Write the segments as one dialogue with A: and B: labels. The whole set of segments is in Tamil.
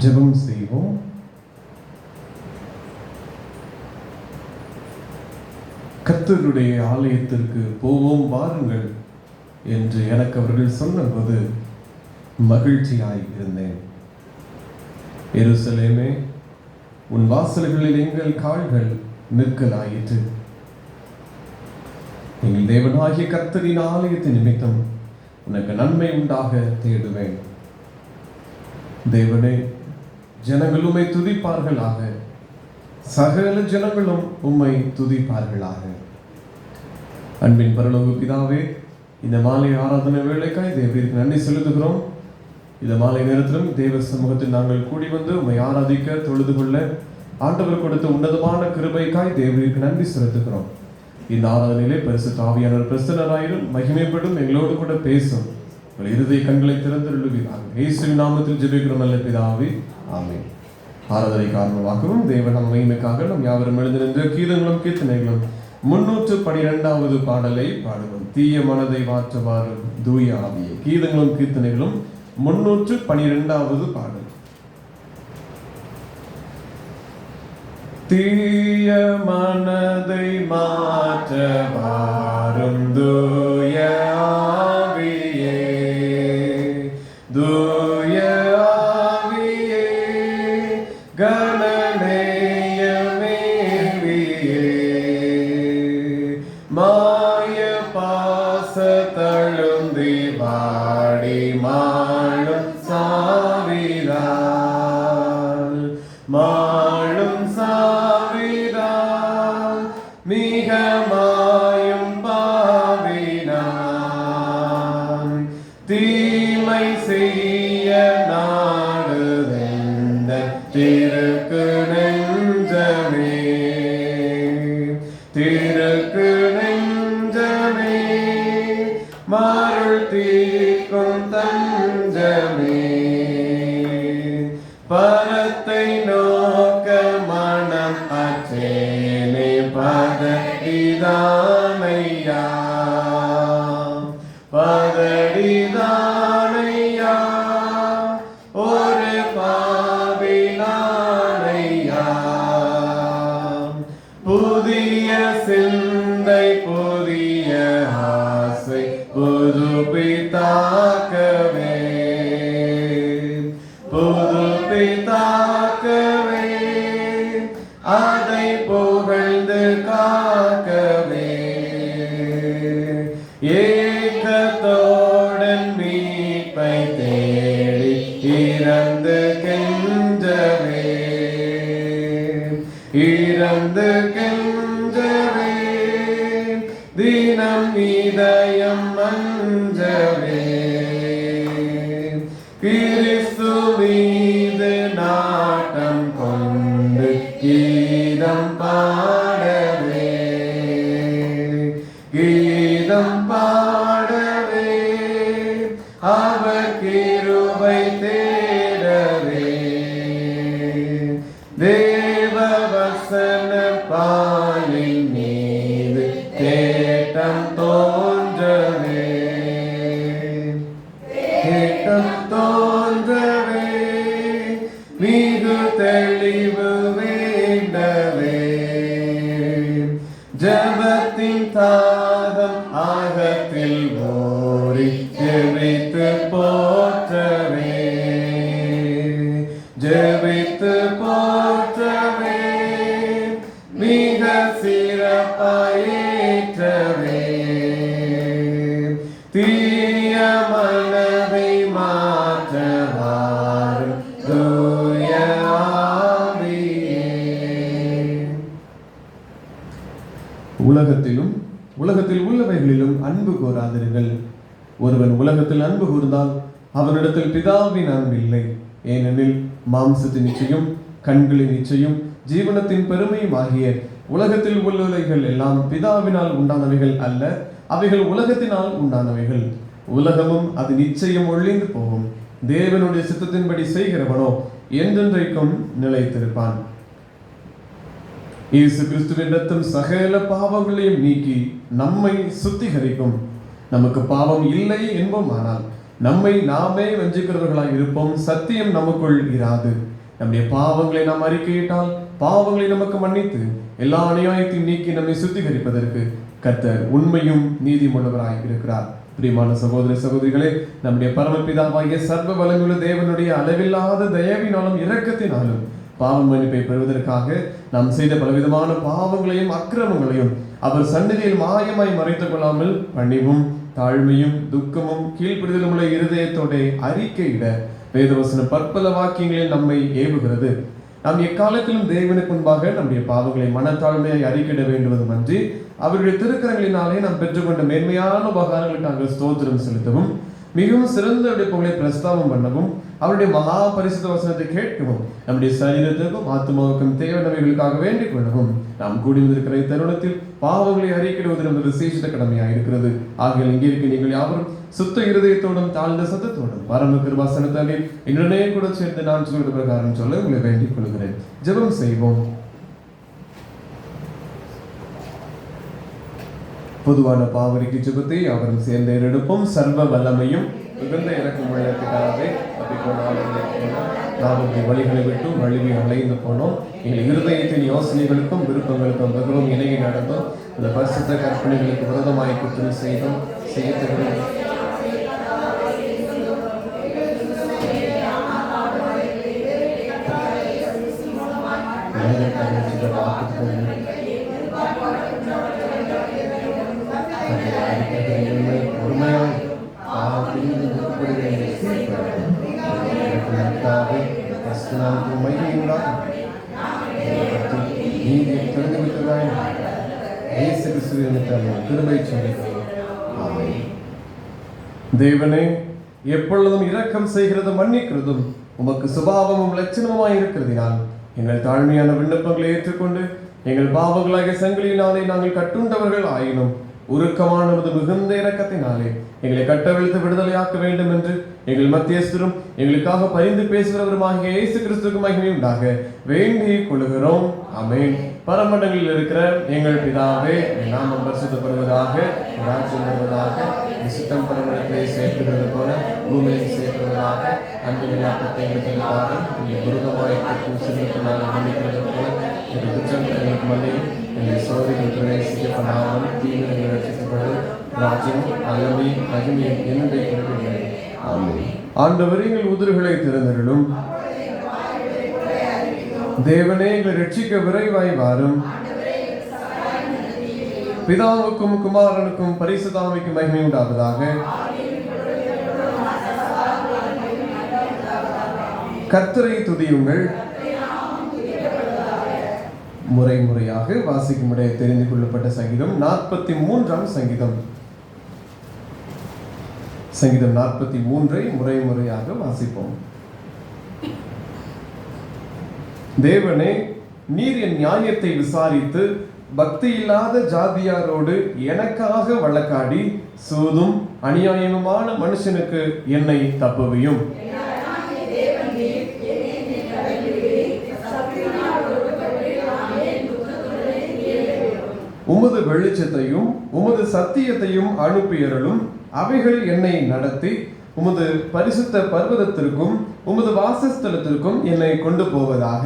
A: ஜெபம் செய்வோம். கர்த்தருடைய ஆலயத்திற்கு போவோம் வாருங்கள் என்று எனக்கு அவர்கள் சொன்னபோது மகிழ்ச்சியாய் இருந்தேன். எருசலேமே, உன் வாசல்களில் எங்கள் கால்கள் நிற்கலாயிற்று. எங்கள் தேவனாகிய கர்த்தரின் ஆலயத்தின் நிமித்தம் உனக்கு நன்மை உண்டாக தேடுவேன். தேவனே, ஜனங்கள் உம்மை துதிப்பார்களாக, சகல ஜனங்களும் உம்மை துதிப்பார்களாக. அன்பின் பரலோக பிதாவே, இந்த மாலை ஆராதனை வேளைக்காய் தேவருக்கு நன்றி செலுத்துகிறோம். இந்த மாலை நேரத்திலும் தேவ சமூகத்தில் நாங்கள் கூடி வந்து உம்மை ஆராதிக்க தொழுது கொள்ள ஆண்டவர் கொடுத்த உன்னதமான கிருபைக்காய் தேவருக்கு நன்றி செலுத்துகிறோம். இந்த ஆராதனையிலே பரிசுத்த ஆவியானவர் பிரசன்னராயிரும், மகிமைப்படும், எங்களோடு கூட பேசும். உங்கள் இருதய கண்களை திறந்தருளுவீராக. இயேசுவின் நாமத்தில் ஜெபிக்கிறோம் நல்ல பிதாவே, ஆமென். ஆராதனை காரணமாகவும் தேவன் நம் மகிமைக்காக நம் யாவரும் எழுந்து நின்ற கீதங்களும் கீர்த்தனைகளும் 312வது பாடலை பாடுவோம். தீய மனதை மாற்றுவாரு தூய ஆவியே. கீதங்களும் கீர்த்தனைகளும் 312வது பாடல். தீய மனதை மாற்றவாரும் தூய ஆவியே, தூய ஆவியே, கணநேயமேவியே, மாய பாச தழுந்தி வாடி மாளும் சாவிரால், மாளும் சாவிரால், மிக மாயும் பாவினான், தீமை செய்ய நாடுதெந்த திருக்கு நெஞ்சமே, திருக்கு நெஞ்சமே, மருள் தீர்க்கும் தஞ்சமே, பரத்தை நோக்க மனம் அச்சேனே பதடிதானையா, பதடிதானையா, ஒரு பாவினானையா, புதிய சிந்தை புதிய ஆசை புதுப்பித்தாக்கவே, புதுப்பித்தாக்கவே, அதை புகழ்ந்து காக்கவே, ஏக்கத்தோடன் மீட்பை தேடி இறந்து கெஞ்சவே, இறந்து கெஞ்சவே, தினம் இதயம் மஞ்சவே, கிறிஸ்து மீது நாட்டம் கொண்டு கீதம் பாடவே, கீதம் பாடவே, அவர் கிருபை தேடவே, தேவ வசன பாலின் மீது தேட்டம் தோன்றவே, தேட்டம் தோன்றவே, மிகு தெளிவு வேண்டவே, ஜபத்தின் தாகம் ஆகத்தில் ஓடி ஜெபித்து போற்றவே, ஜெபித்து போற்றவே, மிக சிறப்பாயேற்றவே, தீய மனதை மாற்றவாரும் தூய ஆவியே. உலகத்தில் உள்ளவைகளிலும் அன்பு கோராதிருங்கள். ஒருவன் உலகத்தில் அன்பு கூர்ந்தால் அவனிடத்தில் பிதாவின் அன்பு இல்லை. ஏனெனில் மாம்சத்தின் இச்சையும் கண்களின் இச்சையும் ஜீவனத்தின் பெருமையும் ஆகிய உலகத்தில் உள்ளவைகள் எல்லாம் பிதாவினால் உண்டானவைகள் அல்ல, அவைகள் உலகத்தினால் உண்டானவைகள். உலகமும் அது நிச்சயம் ஒழிந்து போகும். தேவனுடைய சித்தத்தின்படி செய்கிறவனோ என்றென்றைக்கும் நிலைத்திருப்பான். இயேசு கிறிஸ்துவின் ரத்தம் சகல பாவங்களையும் நீக்கி நம்மை சுத்திகரிக்கும். நமக்கு பாவம் இல்லை என்போம், ஆனால் நம்மை நாமே வஞ்சிக்கிறவர்களாய் இருப்போம். சத்தியம் நமக்குள் இராது. நம்முடைய பாவங்களை நாம் அறிக்கையிட்டால் பாவங்களை நமக்கு மன்னித்து எல்லா அநியாயத்தையும் நீக்கி நம்மை சுத்திகரிப்பதற்கு கர்த்தர் உண்மையும் நீதியுள்ளவராய் இருக்கிறார். பிரியமான சகோதர சகோதரிகளே, நம்முடைய பரமபிதாவாகிய சர்வ வல்லமையுள்ள தேவனுடைய அளவில்லாத தயவினாலும் இரக்கத்தினாலும் பாவ மன்னிப்பை பெறுவதற்காக நாம் செய்த பலவிதமான பாவங்களையும் அக்கிரமங்களையும் அவர் சந்நிதியில் மாயமாய் மறைத்துக் கொள்ளாமல் பணிவும் தாழ்மையும் துக்கமும் கீழ்ப்படிதலும் உள்ள இருதயத்தோட அறிக்கையிட வேதவசனம் பற்பல வாக்கியங்களில் நம்மை ஏவுகிறது. நாம் எக்காலத்திலும் தேவனுக்கு முன்பாக நம்முடைய பாவங்களை மனத்தாழ்மையை அறிக்கையிட வேண்டுவதுமன்றி அவருடைய திருக்கரங்களினாலே நாம் பெற்றுக்கொண்ட மேன்மையான உபகாரங்களுக்கு நாங்கள் ஸ்தோத்திரம் செலுத்தவும் மிகவும் சிறந்த விடுப்புகளை பிரஸ்தாபம் பண்ணவும் அவருடைய மகா பரிசுத்த வசனத்தை கேட்கவும் நம்முடைய சரீரத்திற்கும் ஆத்மாவுக்கும் தேவையானவைகளுக்காக வேண்டிக் கொள்ளவும் நாம் கூடி வந்திருக்கிற தருணத்தில் பாவங்களை அறிக்கையிடுவது நமது விசேஷ கடமையாக இருக்கிறது. ஆகிய இங்கே இருக்க நீங்கள் யாவரும் சுத்த இருதயத்தோடும் தாழ்ந்த சத்தத்தோடும் பரம கிருபாசனத்தாலே என்னுடனே கூட சேர்ந்து நான் சொல்கிற பிரகாரம் சொல்ல உங்களை வேண்டிக் கொள்கிறேன். ஜெபம் செய்வோம். பொதுவான பாவரிக்கு ஜெபத்தை அவரும் சேர்ந்து எடுப்போம். சர்வ வல்லமையும் மிகுந்த இறக்கமுள்ள பிதாவே, நாம் வழிகளை விட்டு வழியை அலைந்து போனோம். எங்கள் இருதயத்தின் யோசனைகளுக்கும் விருப்பங்களுக்கும் மிகவும் இணங்கி நடந்தோம். இந்த பரிசுத்த கற்பனைகளுக்கு விரோதமாய் குற்றம் செய்தோம். தேவனே, எப்பொழுதும் இரக்கம் செய்கிறதும் மன்னிக்கிறதும் உமக்கு சுபாவமும் லட்சணமாய் இருக்கிறதினால் எங்கள் தாழ்மையான விண்ணப்பங்களை ஏற்றுக்கொண்டு எங்கள் பாவங்களாகிய சங்கிலியினாலே நாங்கள் கட்டுண்டவர்கள் ஆயினும் உருக்கமான மிகுந்த இரக்கத்தினாலே எங்களை கட்டவிழ்த்து விடுதலையாக்க வேண்டும் என்று எங்கள் மத்தியஸ்தரும் எங்களுக்காக பரிந்து பேசுகிறவருமாகிய இயேசு கிறிஸ்துவுக்கு மகிமை உண்டாக வேண்டிக் கொள்கிறோம். ஆமென். பரமண்டங்களில் இருக்கிற எங்கள் பிதாவே, நாமம் பரிசுத்தப்படுவதாக, ராஜ்யம் வருவதாக, விசுத்தம் பரமண்டலத்தை சேர்க்கிறது போல பூமியில் சேர்க்கிறதாக, அன்பின் ஆக்கத்தை எங்களுக்காக குருதமாய் சிறுத்தினால் மன்னிக்கிறது போல எங்கள் குற்றம் எங்களுக்கு மன்னியும். எங்கள் சோதனைகள் பிரவேசிக்கப்படாமல் தீவிரங்களை ரட்சிக்கப்படும் ராஜ்யம் அலமி மகிமையும் என்னுடைய குறைகளை. ஆமென். ஆண்டவர் எங்கள் உதடுகளை திறந்தருளும். தேவனே, எங்களை ரட்சிக்க விரைவாய் வாரும். பிதாவுக்கும் குமாரனுக்கும் பரிசுத்தாவிக்கும் மகிமை உண்டாவதாக. கர்த்தரை துதியுங்கள். முறை முறையாக வாசிக்கும்படி தெரிந்து கொள்ளப்பட்ட சங்கீதம் 43ஆம் சங்கீதம். சங்கீதம் 43 முறை முறையாக வாசிப்போம். தேவனே, நீர் என் நியாயத்தை விசாரித்து பக்தி இல்லாத ஜாதியாரோடு எனக்காக வழக்காடி சூதும் அநியாயமுமான மனுஷனுக்கு என்னை தப்புவியும். உமது வெளிச்சத்தையும் உமது சத்தியத்தையும் அனுப்பியருளும். அவைகள் என்னை நடத்தி உமது பரிசுத்த பர்வதத்திற்கும் உமது வாசஸ்தலத்திற்கும் என்னை கொண்டு போவதாக.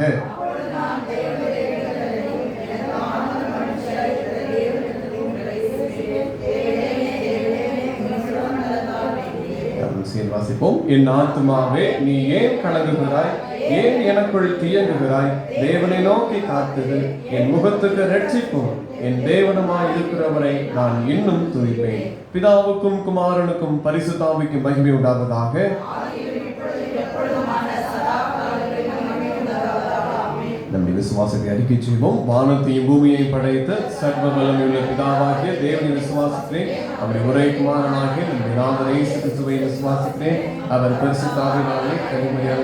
A: வாசிப்போம். என் ஆத்துமாவே, நீ ஏன் கலங்குகிறாய்? ஏன் எனக்குள் தியங்குகிறாய்? தேவனை நோக்கி காத்துது. என் முகத்துக்கு ரட்சிப்பும் என் தேவனமாய் இருக்கிறவரை நான் இன்னும் துதிப்பேன். பிதாவுக்கும் குமாரனுக்கும் பரிசுத்தாவிக்கும் மகிமை உண்டாவதாக. நம்முடைய விசுவாசத்தை அறிக்கை செய்வோம். வானத்தையும் பூமியை படைத்த சர்வ வல்லமையுள்ள பிதாவாகிய தேவனை விசுவாசிக்கிறேன். அவருடைய ஒரே குமாரனாகிய நம்முடைய நாம இயேசு கிறிஸ்துவை விசுவாசிக்கிறேன். அவர் பரிசுத்தாவினாலே கனிமறியாக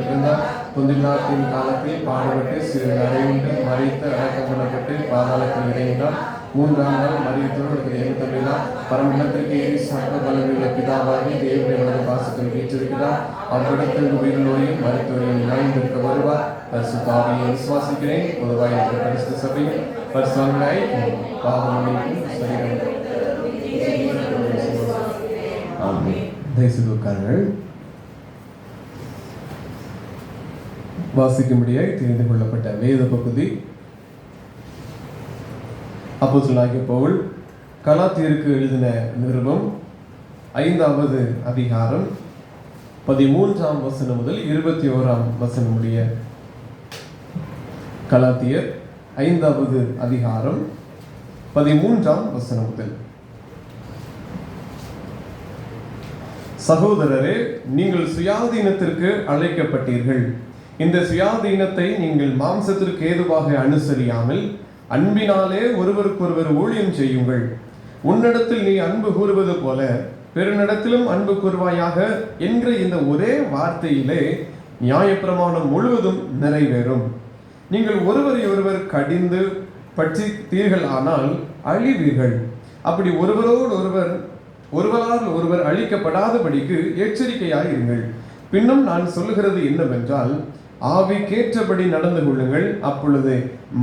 A: பிறந்தார். பொந்தினாத்தின் காலத்தில் பாடுபட்டு சிறிது அறையுண்டு மறித்து அடக்கம் பண்ணப்பட்டு பாதாளத்தில் இறைந்தார். 3ஆம் நாள் மறியத்தோடு எழுத்தமிழார். பரமண்டலத்திற்கு ஏறி சர்வ வல்லமையுள்ள பிதாவாகி தேவனுடைய வலது பாசத்தில் வீற்றிருக்கிறார். அவ்விடத்தில் உயிர் நோயும் மருத்துவரையும் நியாய்ந்திருக்க வருவார். பரிசுத்தாவியை விசுவாசிக்கிறேன். பொதுவாக பரிசுத்த சபையும் பரிசுத்தவான்களாய் பாவமன்னிப்பும் சரீரம். ஆமென். தேசத்துக்காரர்கள் வாசிக்கும்படியாய் தெரிந்து கொள்ளப்பட்ட வேத பகுதி அப்போஸ்தலனாகிய பவுல் கலாத்தியருக்கு எழுதின நிருபம் 5வது அதிகாரம் 13ஆம் வசனம் முதல் 21ஆம் வசனம் முடிய. கலாத்தியர் 5வது அதிகாரம் 13ஆம் வசனம் முதல். சகோதரரே, நீங்கள் சுயாதீனத்திற்கு அழைக்கப்பட்டீர்கள். இந்த சுயாதீனத்தை நீங்கள் மாம்சத்திற்கு ஏதுவாக அனுசரியாமல் அன்பினாலே ஒருவருக்கொருவர் ஊழியம் செய்யுங்கள். உன்னிடத்தில் நீ அன்பு கூறுவது போல பிறனிடத்திலும் அன்பு கூறுவாயாக என்ற இந்த ஒரே வார்த்தையிலே நியாயப்பிரமாணம் முழுவதும் நிறைவேறும். நீங்கள் ஒருவரை ஒருவர் கடிந்து பட்சித்தீர்கள் ஆனால் அழிவீர்கள். அப்படி ஒருவரால் ஒருவர் அழிக்கப்படாதபடிக்கு எச்சரிக்கையாயிருங்கள். பின்னும் நான் சொல்லுகிறது என்னவென்றால், ஆவிக்கேற்றபடி நடந்து கொள்ளுங்கள், அப்பொழுது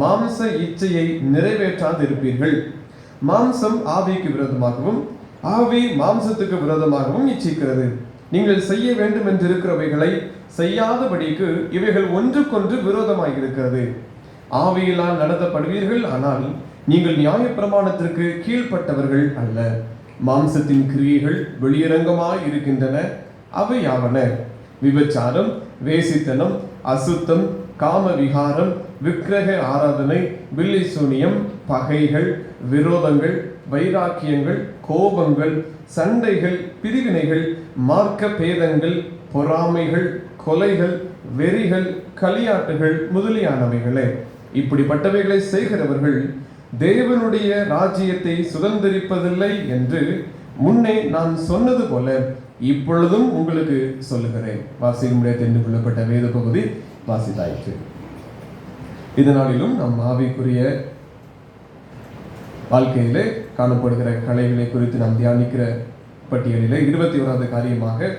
A: மாம்ச இச்சையை நிறைவேற்றாதிருப்பீர்கள். மாம்சம் ஆவிக்கு விரோதமாகவும் ஆவி மாம்சத்துக்கு விரோதமாகவும் இச்சிக்கிறது. நீங்கள் செய்ய வேண்டும் என்றிருக்கிறவைகளை செய்யாதபடிக்கு இவைகள் ஒன்றுக்கொன்று விரோதமாயிருக்கிறது. ஆவியினால் நடத்தப்படுவீர்கள், ஆனால் நீங்கள் நியாயப்பிரமாணத்திற்கு கீழ்ப்பட்டவர்கள் அல்ல. மாம்சத்தின் கிரியைகள் வெளியரங்கமாய் இருக்கின்றன. அவையாவன: விபச்சாரம், வேசித்தனம், அசுத்தம், காம விகாரம், விக்கிரக ஆராதனை, வில்லை சூனியம், பகைகள், விரோதங்கள், வைராக்கியங்கள், கோபங்கள், சண்டைகள், பிரிவினைகள், மார்க்க பேதங்கள், பொறாமைகள், கொலைகள், வெறிகள், களியாட்டுகள் முதலியானவைகளே. இப்படிப்பட்டவைகளை செய்கிறவர்கள் தேவனுடைய ராஜ்யத்தை சுதந்திரிப்பதில்லை என்று முன்னே நான் சொன்னது போல இப்பொழுதும் உங்களுக்கு சொல்லுகிறேன். வாசிக்கும்படியாக தெரிந்து கொள்ளப்பட்ட வேத பகுதி வாசித்தாயிற்று. இதனாலும் நம் ஆவிக்குரிய வாழ்க்கையிலே காணப்படுகிற கலைகளை குறித்து நாம் தியானிக்கிற பட்டியலிலே 21வது காரியமாக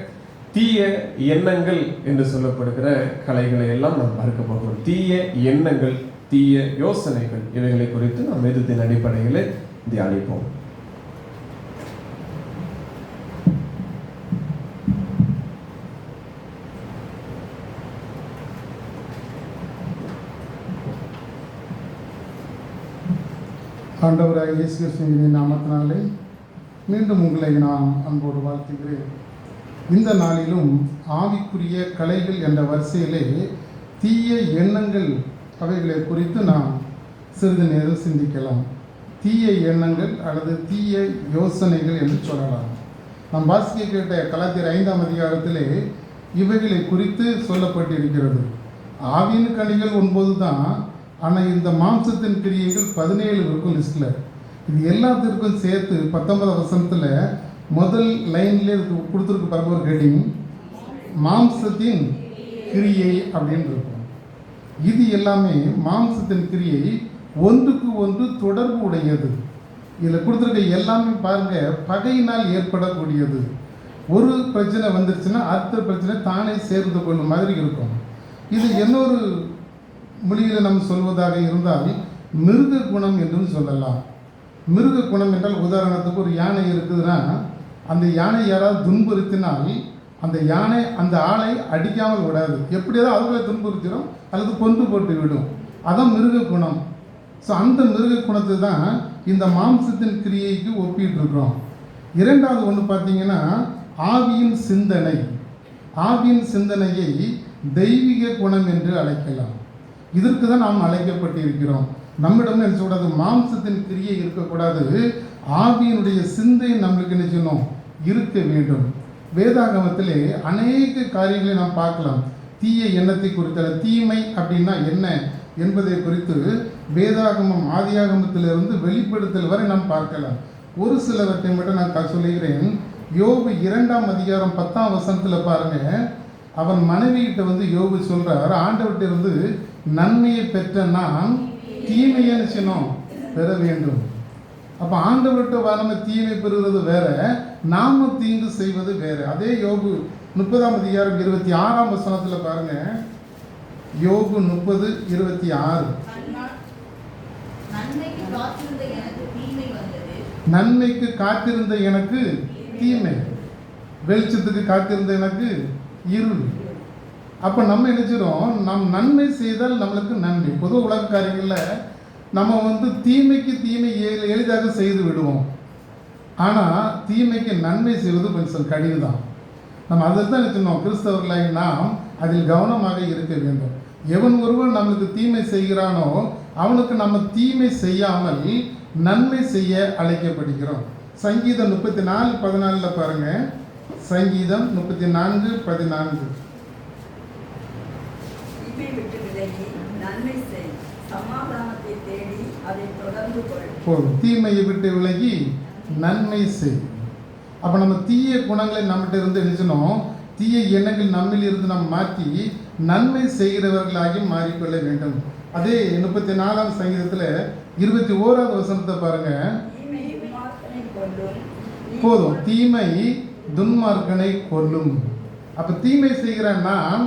A: தீய எண்ணங்கள் என்று சொல்லப்படுகிற கலைகளை எல்லாம் நாம் பார்க்க போகிறோம். தீய எண்ணங்கள், தீய யோசனைகள், இவைகளை குறித்து நாம் வேதத்தின் அடிப்படையில் தியானிப்போம்.
B: ஆண்டவராகிய இயேசு கிறிஸ்துவின் நாமத்தினாலே மீண்டும் உங்களை நான் அன்போடு வாழ்த்துகிறேன். இந்த நாளிலும் ஆவிக்குரிய கலைகள் என்ற வரிசையிலே தீய எண்ணங்கள் அவைகளை குறித்து நாம் சிறிது நேரம் சிந்திக்கலாம். தீய எண்ணங்கள் அல்லது தீய யோசனைகள் என்று சொல்லலாம். நாம் வாசிக்க கேட்ட கலாத்தியர் 5ஆம் அதிகாரத்திலே இவைகளை குறித்து சொல்லப்பட்டிருக்கிறது. ஆவியின் கனிகள் 9 தான். ஆனால் இந்த மாம்சத்தின் கிரியைகள் 17 இருக்கும் லிஸ்டில். இது எல்லாத்திற்கும் சேர்த்து 19 வசனத்தில் முதல் லைன்லேயே கொடுத்துருக்கு பாருங்க ஒரு ஹெட்டிங், மாம்சத்தின் கிரியை அப்படின்னு இருக்கும். இது எல்லாமே மாம்சத்தின் கிரியை ஒன்றுக்கு ஒன்று தொடர்பு உடையது. இதில் கொடுத்துருக்க எல்லாமே பாருங்க பகையினால் ஏற்படக்கூடியது. ஒரு பிரச்சனை வந்துருச்சுன்னா அடுத்த பிரச்சனை தானே சேர்ந்து கொள்ளும் மாதிரி இருக்கும். இது இன்னொரு மொழியில் நம்ம சொல்வதாக இருந்தால் மிருக குணம் என்றும் சொல்லலாம். மிருக குணம் என்றால் உதாரணத்துக்கு ஒரு யானை இருக்குதுன்னா அந்த யானை யாராவது துன்புறுத்தினால் அந்த யானை அந்த ஆளை அடிக்காமல் விடாது. எப்படியாவது அவர்களை துன்புறுத்திடும் அல்லது கொண்டு போட்டு விடும். அதான் மிருக குணம். ஸோ அந்த மிருக குணத்தை தான் இந்த மாம்சத்தின் கிரியைக்கு ஒப்பிட்டு இருக்கிறோம். இரண்டாவது ஒன்று பார்த்தீங்கன்னா ஆவியின் சிந்தனை. ஆவியின் சிந்தனையை தெய்வீக குணம் என்று அழைக்கலாம். இதற்கு தான் நாம் அழைக்கப்பட்டிருக்கிறோம். நம்மிடம் என்ன சொல்றது, மாம்சத்தின் கிரியை இருக்கக்கூடாது, ஆவியினுடைய சிந்தை நம்மளுக்கு என்ன செய்யணும், இருக்க வேண்டும். வேதாகமத்திலே அநேக காரியங்களை நாம் பார்க்கலாம். தீய எண்ணத்தை குறித்த தீமை அப்படின்னா என்ன என்பதை குறித்து வேதாகமம் ஆதியாகமத்திலிருந்து வெளிப்படுத்தல் வரை நாம் பார்க்கலாம். ஒரு சிலவற்றை மட்டும் நான் சொல்லுகிறேன். யோபு 2ஆம் அதிகாரம் 10ஆம் வசனத்தில் பாருங்க, அவன் மனைவிகிட்ட யோபு சொல்றார், ஆண்டவர்கிட்ட இருந்து நன்மையை பெற்ற நாம் தீமையை செய்யணும் பெற வேண்டும். அப்போ ஆண்டவர்கிட்ட நம்ம தீமை பெறுவது வேற, நாம தீங்கு செய்வது வேற. அதே யோபு 30ஆம் அதிகாரம் 26ஆம் வசனத்தில் பாருங்க, யோபு 30:26, நன்மைக்கு காத்திருந்த எனக்கு தீமை, வெளிச்சத்துக்கு காத்திருந்த எனக்கு இருள். அப்போ நம்ம நினைச்சிடும் நம் நன்மை செய்தால் நம்மளுக்கு நன்மை. பொது உலக காரியங்களில் நம்ம வந்து தீமைக்கு தீமை எளிதாக செய்து விடுவோம். ஆனால் தீமைக்கு நன்மை செய்வது கொஞ்சம் கடினம் தான். நம்ம அதை தான் நினைச்சிடணும். கிறிஸ்தவர்களாய் நாம் அதில் கவனமாக இருக்க வேண்டும். எவன் ஒருவன் நம்மளுக்கு தீமை செய்கிறானோ அவனுக்கு நம்ம தீமை செய்யாமல் நன்மை செய்ய அழைக்கப்படுகிறோம். சங்கீதம் 34:14 பாருங்க. சங்கீதம் 34:14.
C: தீமை விட்டு விலகி நன்மை செய், சமாதானத்தை தேடி அதை தொடர்ந்து கொள்.
B: போதும். தீமையை விட்டு விலகி நன்மை செய். அப்போ நம்ம தீய குணங்களை நம்மகிட்ட இருந்து நினைச்சணும். தீய எண்ணங்கள் நம்மில் இருந்து நம்ம மாற்றி நன்மை செய்கிறவர்களாகி மாறிக்கொள்ள வேண்டும். அதே 34ஆம் சங்கீதத்தில் 21ஆவது வசனத்தை பாருங்க.
C: தீமை துன்மார்க்கனை கொல்லும்.
B: போதும். தீமை துன்மார்க்கனை கொல்லும். அப்போ தீமை செய்கிற நான்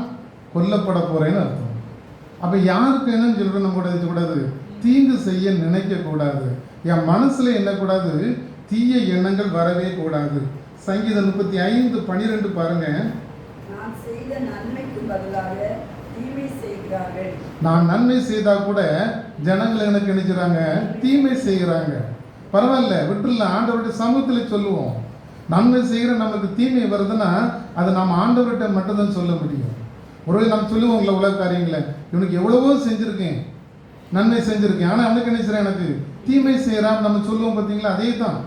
B: கொல்லப்பட போறேன்னு அர்த்தம். அப்போ யாருக்கு என்னன்னு சொல்லிட்டு நம்ம கூடாது, தீங்கு செய்ய நினைக்கக்கூடாது. என் மனசில் என்னக்கூடாது, தீய எண்ணங்கள் வரவே கூடாது. சங்கீதம் 35:12 பாருங்க.
C: நான் செய்த நன்மைக்கு பதிலாக தீமை செய்கிறார்கள்.
B: நான் நன்மை செய்தால் கூட ஜனங்கள் எனக்கு நினைக்கிறாங்க, தீமை செய்கிறாங்க. பரவாயில்ல, விட்டுல ஆண்டவருடைய சமூகத்தில் சொல்லுவோம். நன்மை செய்கிற நமக்கு தீமை வருதுன்னா அது நம்ம ஆண்டவர்கிட்ட மட்டும்தான் சொல்ல முடியும். ஒருவேளை நம்ம சொல்லுவோம்ல உலக காரியங்களை, இவனுக்கு எவ்வளவோ செஞ்சுருக்கேன், நன்மை செஞ்சுருக்கேன், ஆனால் அவனுக்கு என்ன செய்கிறான், எனக்கு தீமை செய்கிறான் நம்ம சொல்லுவோம். பார்த்தீங்களா, அதே தான்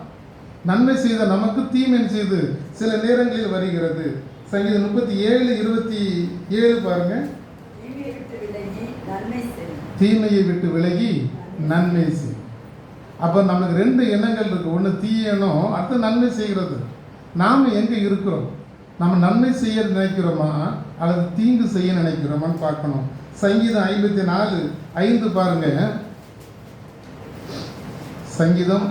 B: நன்மை செய்த நமக்கு தீமை செய்து சில நேரங்களில் வருகிறது. சங்கீதம் 37:27 பாருங்க.
C: தீமையை விட்டு விலகி நன்மை செய்.
B: தீமையை விட்டு விலகி நன்மை செய். அப்போ நமக்கு 2 எண்ணங்கள் இருக்கு. ஒன்று தீய எண்ணம், அடுத்து நன்மை செய்கிறது. நாம் எங்கே இருக்கிறோம்? நம்ம நன்மை செய்ய நினைக்கிறோமா அல்லது தீங்கு செய்ய நினைக்கிறோமான்னு பார்க்கணும். சங்கீதம் 54:5 பாருங்க. சங்கீதம்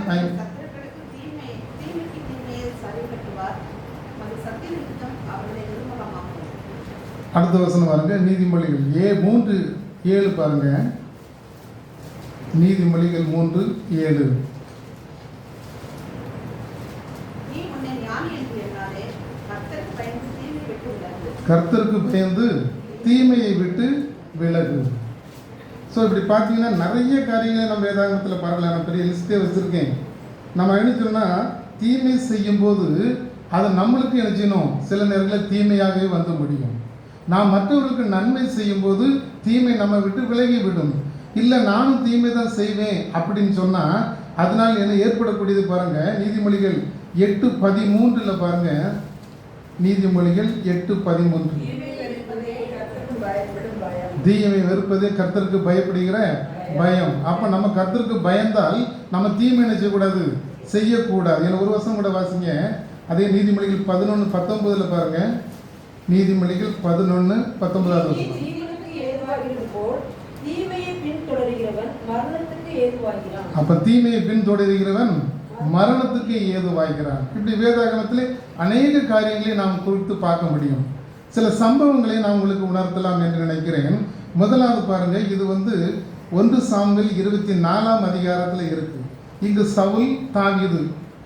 B: அடுத்த வசனம் பாருங்க. நீதிமொழிகள் 3:7 பாருங்க. நீதிமொழிகள் 3:7. கர்த்தருக்கு பயந்து தீமையை விட்டு விலகு. ஸோ இப்படி பார்த்தீங்கன்னா நிறைய காரியங்களை நம்ம வேதாகமத்தில் பார்க்கலாம். நான் பெரிய லிஸ்ட்டே வச்சுருக்கேன். நம்ம நினைச்சோம்னா தீமை செய்யும்போது அது நம்மளுக்கு நினைச்சணும் சில நேரங்களில் தீமையாகவே வந்து முடியும். நான் மற்றவர்களுக்கு நன்மை செய்யும்போது தீமை நம்ம விட்டு விலகி விடும். இல்லை நானும் தீமை தான் செய்வேன் அப்படின்னு சொன்னால் அதனால் என்ன ஏற்படக்கூடியது பாருங்க. நீதிமொழிகள் 8:13 பாருங்க. நீதிமொழிகள் 8:13. தீமை வெறுப்பதே கர்த்தருக்கு பயப்படுகிற பயம். அப்போ நம்ம கர்த்தருக்கு பயந்தால் நம்ம தீமை என்ன செய்யக்கூடாது, செய்யக்கூடாது. ஏன்னா ஒரு வருஷம் கூட வாசிங்க. அதே நீதிமொழிகள் 11:19 பாருங்க. நீதிமொழிகள் 11:19. அப்ப தீமையை பின்தொடர்கிறவன் மரணத்துக்கு ஏதுவாகிறான். இப்படி வேதாகமத்திலே அநேக காரியங்களை நாம் குறித்து பார்க்க முடியும். சில சம்பவங்களை நான் உங்களுக்கு உணர்த்தலாம் என்று நினைக்கிறேன். முதலாவது பாருங்க, இது 1 சாமுவேல் 24ஆம் அதிகாரத்தில் இருக்கு. இங்கு சவுல் தாவீது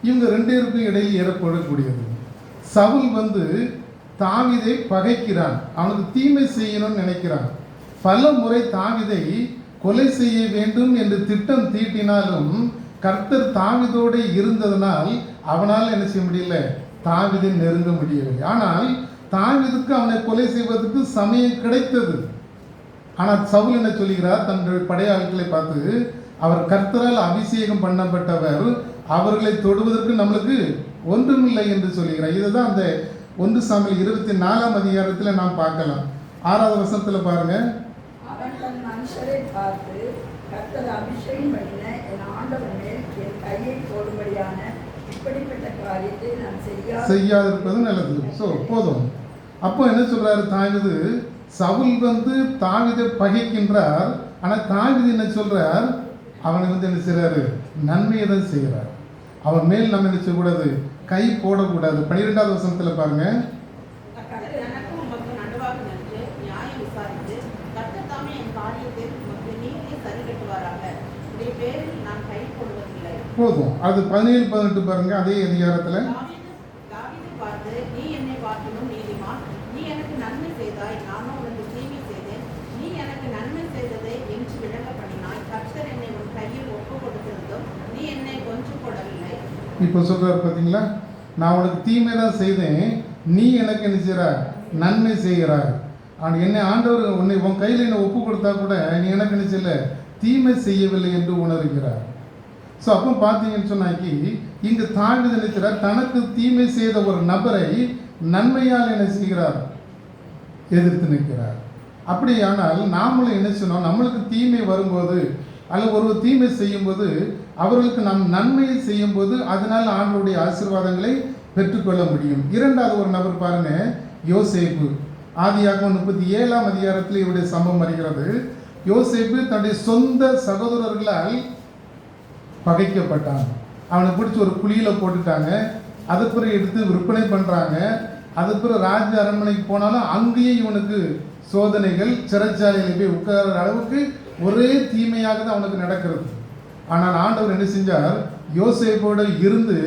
B: இவங்க 2 பேருக்கும் இடையில் ஏற்படக்கூடியது. சவுல் தாவீதை பகைக்கிறான், அவனுக்கு தீமை செய்யணும்னு நினைக்கிறான். பல முறை தாவீதை கொலை செய்ய வேண்டும் என்று திட்டம் தீட்டினாலும் கர்த்தர் தாவீதோடு இருந்ததனால் அவனால் என்ன செய்ய முடியல, தாவீதை நெருங்க முடியவில்லை. ஆனால் தாவீதுக்கு அவனை கொலை செய்வதற்கு சமயம் கிடைத்தது. ஆனால் சவுல் என்ன சொல்கிறார், தன்னுடைய படையாட்களை பார்த்து, அவர் கர்த்தரால் அபிஷேகம் பண்ணப்பட்டவர், அவர்களை தொடுவதற்கு நம்மளுக்கு ஒன்றுமில்லை என்று சொல்கிறார். இதுதான் அந்த 1 சாமுவேல் 24ஆம் அதிகாரத்தில் நாம் பார்க்கலாம். 6வது வசனத்தில் பாருங்க.
C: அவன் தன் மனுஷரை பார்த்து, கர்த்தர் அபிஷேகம் பண்ணின என் ஆண்டவன் மேல் என் கையை போடும்படியான இப்படிப்பட்ட காரியத்தை நான்
B: செய்யாதிருப்பது நல்லது. ஸோ போதும். அப்போ என்ன சொல்றாரு தாவீது, சவுல் தாவீதை பகைக்கின்றார். ஆனால் தாவீது என்ன சொல்றார், அவனை என்ன செய்யறாரு, நன்மையை தான் செய்கிறார். அவன் மேல் நம்ம என்ன செய்யக்கூடாது, கை போடக்கூடாது. 12வது வசனத்தில் பாருங்க. போதும். அது 17-18 பாருங்க. அதே அதிகாரத்தில் இப்போ சொல்கிறார் பார்த்தீங்களா, நான் உனக்கு தீமை தான் செய்தேன், நீ எனக்கு என்ன செய்கிறாய், நன்மை செய்கிறாய். ஆனால் என்னை ஆண்டவர் உன் கையில் என்னை ஒப்பு கொடுத்தா கூட நீ எனக்கு என்ன செய்யல, தீமை செய்யவில்லை என்று உணர்கிறார். ஸோ அப்போ பார்த்தீங்கன்னு சொன்னாக்கி இங்கு தாவீது நினைக்கிறார், தனக்கு தீமை செய்த ஒரு நபரை நன்மையால் என்ன செய்கிறார், எதிர்த்து நிற்கிறார். அப்படியானால் நாமளும் என்ன சொன்னோம், நம்மளுக்கு தீமை வரும்போது அல்லது ஒரு தீமை செய்யும்போது அவர்களுக்கு நாம் நன்மையை செய்யும்போது அதனால் ஆண்டவருடைய ஆசீர்வாதங்களை பெற்றுக்கொள்ள முடியும். இரண்டாவது ஒரு நபர் பாருங்க, யோசேப்பு. ஆதியாகமம் 37ஆம் அதிகாரத்தில் இவருடைய சம்பவம் வருகிறது. யோசேப்பு தன்னுடைய சொந்த சகோதரர்களால் பகைக்கப்பட்டான். அவனை பிடிச்சி ஒரு குழியில் போட்டுட்டாங்க. அது பிறகு எடுத்து விற்பனை பண்ணுறாங்க. அது பிறகு ராஜ அரண்மனைக்கு போனாலும் அங்கேயே இவனுக்கு சோதனைகள், சிறைச்சாலையில் போய் உட்கார அளவுக்கு ஒரே தீமையாக தான் அவனுக்கு நடக்கிறது. ஆனால் ஆண்டவர் என்ன செஞ்சார், யோசேப்போடு இருந்து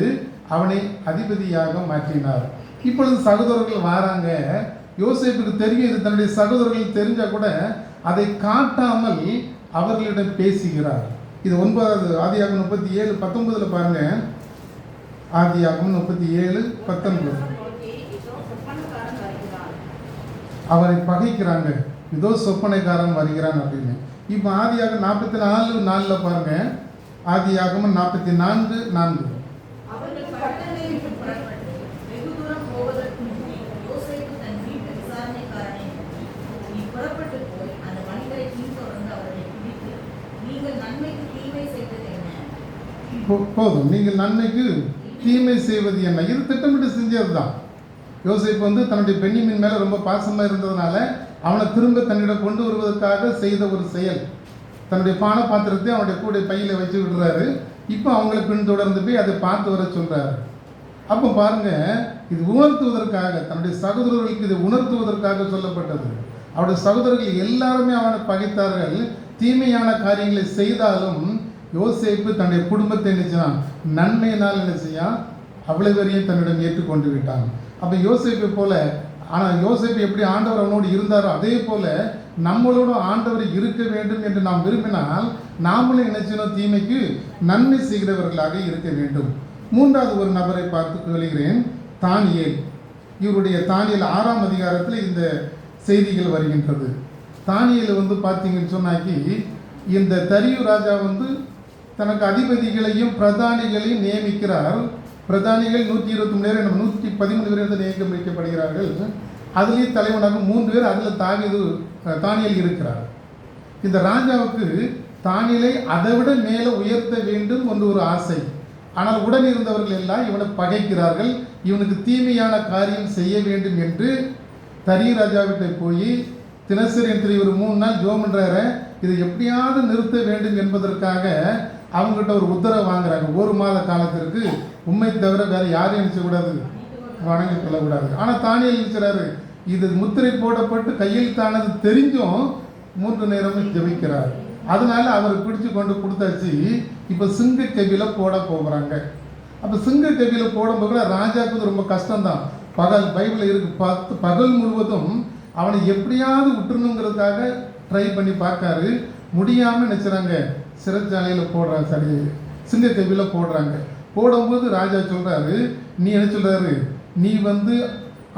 B: அவனை அதிபதியாக மாற்றினார். இப்பொழுது சகோதரர்கள் வராங்க. யோசேப்புக்கு தெரியும், இது தன்னுடைய சகோதரர்கள் தெரிஞ்சால் கூட அதை காட்டாமல் அவர்களிடம் பேசுகிறார். இது 9வது ஆதியாகமம் 37:19 பாருங்க. ஆதியாகமம் 37:19. அவரை பகைக்கிறாங்க, இதோ சொப்பனைக்காரன் வருகிறான் அப்படின்னு. இப்போ ஆதியாகமம் 44:4 பாருங்க. ஆதியாகமம் 44:4. போதும், நீங்கள் நன்மைக்கு தீமை செய்வது என்ன? இது திட்டமிட்டு செஞ்சது தான். யோசேப்பு தன்னுடைய பெண்ணின் மேலே ரொம்ப பாசமாக இருந்ததுனால அவனை திரும்ப தன்னிடம் கொண்டு வருவதற்காக செய்த ஒரு செயல். தன்னுடைய பான பாத்திரத்தை அவனுடைய கூட பையில் வச்சு விடுறாரு. இப்போ அவங்களை பின்தொடர்ந்து போய் அதை பார்த்து வர சொல்கிறாரு. அப்போ பாருங்க, இது உணர்த்துவதற்காக, தன்னுடைய சகோதரர்களுக்கு இது உணர்த்துவதற்காக சொல்லப்பட்டது. அவருடைய சகோதரர்கள் எல்லாருமே அவனை பகைத்தார்கள். தீமையான காரியங்களை செய்தாலும் யோசேப்பு தன்னுடைய குடும்பத்தை நினைச்சான், நன்மையினால் என்ன செய்யான், அவ்வளவு வரையும் தன்னிடம் ஏற்றுக்கொண்டு விட்டான். அப்போ யோசேப்பை போல, ஆனால் யோசேப்பு எப்படி ஆண்டவர் அவனோடு இருந்தாரோ அதே போல நம்மளோட ஆண்டவர் இருக்க வேண்டும் என்று நாம் விரும்பினால் நாமளும் என்ன செய்யணும், தீமைக்கு நன்மை செய்கிறவர்களாக இருக்க வேண்டும். மூன்றாவது ஒரு நபரை பார்த்து சொல்கிறேன், தானியேல். இவருடைய தானியேல் 6ஆம் அதிகாரத்தில் இந்த செய்திகள் வருகின்றது. தானியேல் பார்த்தீங்கன்னு சொன்னாக்கி, இந்த தரியு ராஜா தனக்கு அதிபதிகளையும் பிரதானிகளையும் நியமிக்கிறார். பிரதானிகள் 123 பேர், 113 பேர் நியமிக்க வைக்கப்படுகிறார்கள். அதுலேயும் தலைவனாக 3 பேர், அதில் தானியேல் இருக்கிறார். இந்த ராஜாவுக்கு தானியேலை அதை விட மேலே உயர்த்த வேண்டும் என்று ஒரு ஆசை. ஆனால் உடன் இருந்தவர்கள் எல்லாம் இவனை பகைக்கிறார்கள். இவனுக்கு தீமையான காரியம் செய்ய வேண்டும் என்று தரியு ராஜாவிட்ட போய் தினசரி இவர் 3 நாள் ஜோம் பண்ணுறாரு. இதை எப்படியாவது நிறுத்த வேண்டும் என்பதற்காக அவங்ககிட்ட ஒரு உத்தரவு வாங்குறாங்க. 1 மாத காலத்திற்கு உண்மை தவிர வேறு யாரையும் நினைச்சக்கூடாது, வணங்கி கொள்ளக்கூடாது. ஆனால் தானியேல் நினைச்சாரு, இது முத்திரை போடப்பட்டு கையெழுத்தானது தெரிஞ்சும் 3 நேரமும் ஜெபிக்கிறார். அதனால அவர் பிடிச்சு கொண்டு கொடுத்தாச்சு. இப்போ சிங்க கவியில போட போகிறாங்க. அப்போ சிங்க கவியில போடும்போது ராஜாவுக்கு ரொம்ப கஷ்டம்தான். பைபிளில் இருக்கு, பகல் முழுவதும் அவனை எப்படியாவது விட்டுருணுங்கிறதுக்காக ட்ரை பண்ணி பார்க்காரு. முடியாமல் நினைச்சுறாங்க, சிறைச்சாலையில் போடுறாங்க, சரி சிங்க கவியில் போடுறாங்க. போடும்போது ராஜா சொல்கிறாரு, நீ என்ன சொல்கிறாரு, நீ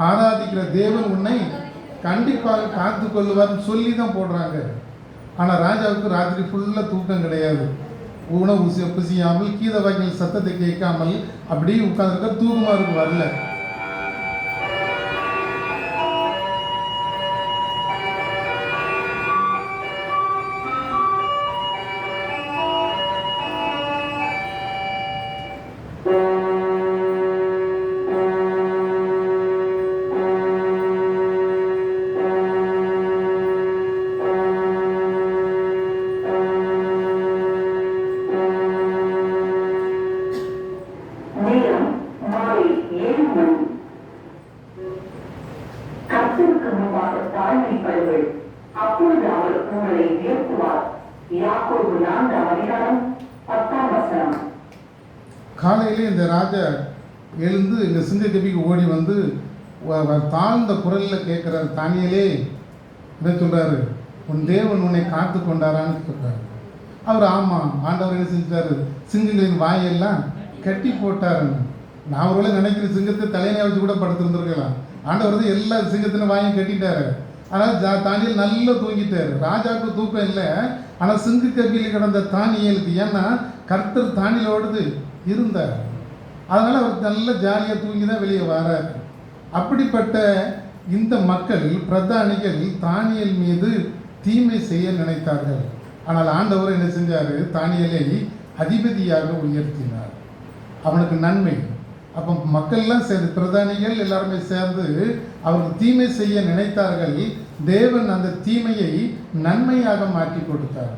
B: ஆராதிக்கிற தேவன் உன்னை கண்டிப்பாக காத்து கொள்ளுவார்னு சொல்லி தான் போடுறாங்க. ஆனால் ராஜாவுக்கு ராத்திரி ஃபுல்லாக தூக்கம் கிடையாது. உணவு புசியாமல், கீத வாக்கியல் சத்தத்தை கேட்காமல் அப்படியே உட்காந்துருக்க, தூக்கமாக இருக்கு, வரல. காலையிலே இந்த ராஜா எழுந்து இந்த சிங்க கவிக்கு ஓடி தாழ்ந்த குரலில் கேட்குறாரு, தானியேலே என்ன சொல்கிறாரு, உன் தேவன் உன்னை காத்து கொண்டாரான்னு சொல்கிறாரு. அவர் ஆமாம், ஆண்டவர் என்ன செஞ்சார், சிங்கங்களின் வாயெல்லாம் கட்டி போட்டாருன்னு. நான் ஒருவேளை நினைக்கிற சிங்கத்தை தலையினை வச்சு கூட படுத்திருந்துருக்கலாம். ஆண்டவர் வந்து எல்லா சிங்கத்திനും வாங்கி கட்டிட்டாரு. ஆனால் தானியல் நல்லா தூங்கிட்டாரு. ராஜாவுக்கு தூக்கம் இல்லை, ஆனால் சிங்கு கப்பியில் கிடந்த தானியலுக்கு, ஏன்னா கர்த்தர் தானியலோடு இருந்தார். அதனால் அவர் நல்ல ஜாலியாக தூங்கி தான் வெளியே வராரு. அப்படிப்பட்ட இந்த மக்கள் பிரதானிகள் தானியல் மீது தீமை செய்ய நினைத்தார்கள். ஆனால் ஆண்டவர் என்ன செஞ்சார்? தானியலை அதிபதியாக உயர்த்தினார். அவனுக்கு நன்மை. அப்போ மக்கள்லாம் சேர்ந்து, பிரதானிகள் எல்லாருமே சேர்ந்து அவருக்கு தீமை செய்ய நினைத்தார்கள். தேவன் அந்த தீமையை நன்மையாக மாற்றி கொடுத்தார்.